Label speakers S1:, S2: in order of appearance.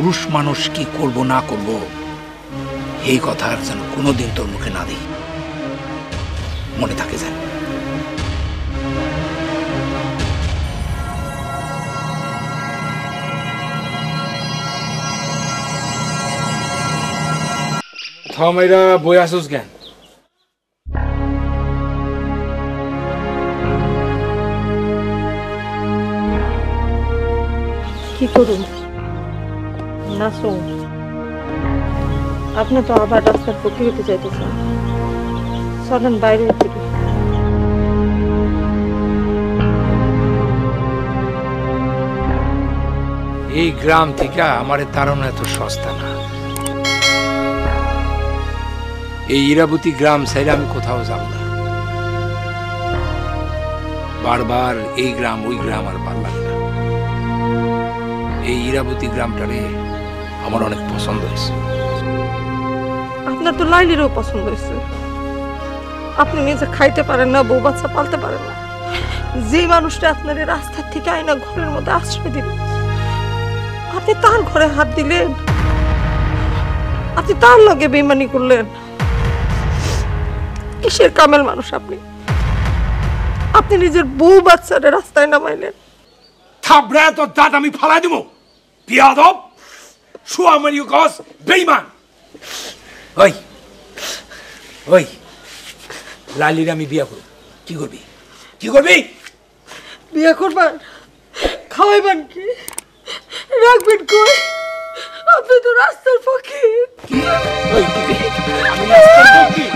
S1: পুরুষ মানুষ কি করব না করব এই কথা আর যেন কোনোদিন তোর মুখে না দিই, মনে থাকে যেন।
S2: থামাইরা বই আসুস কেন?
S3: কি করুন না শোন, আপনি তো আবার রাস্তার পক্ষে হতে চাইতেছেন, চলেন বাইরে থেকে।
S1: এই গ্রাম থেকে আমার তাড়ানো এত সস্তা না। এই ইরাবতী গ্রাম ছেড়ে আমি কোথাও যাব না। বারবার এই গ্রাম ওই গ্রাম আর ভালো লাগে না। এই ইরাবতী গ্রামটারে আমার অনেক পছন্দ হয়েছে।
S3: আপনার তো লাইলিরও পছন্দ হয়েছে। আপনি নিজে খাইতে পারেন না, বউ বাচ্চা পালতে পারেন না, যে মানুষটা আপনার রাস্তার থেকে আইনা ঘরের মধ্যে আশ্রয় দিল, আপনি তার ঘরে হাত দিলেন, আপনি তার লগে বেইমানি করলেন। কিসের কামেল মানুষ আপনি? আপনি নিজের বউ বাচ্চারে রাস্তায় নামাইলেন।
S1: থাবড়া তো দাঁত আমি ফালাই দেবো। বিয়াদব, শুয়া মারিও গস, বেইমান। ওই ওই লালির আমি বিয়া করব, কি করবি? কি করবি?
S3: বিয়ে করবেন? খাওয়াইবেন কি? রাখবেন কই? আপনি তো রাস্তার ফকির।
S1: আমি রাস্তার ফকির?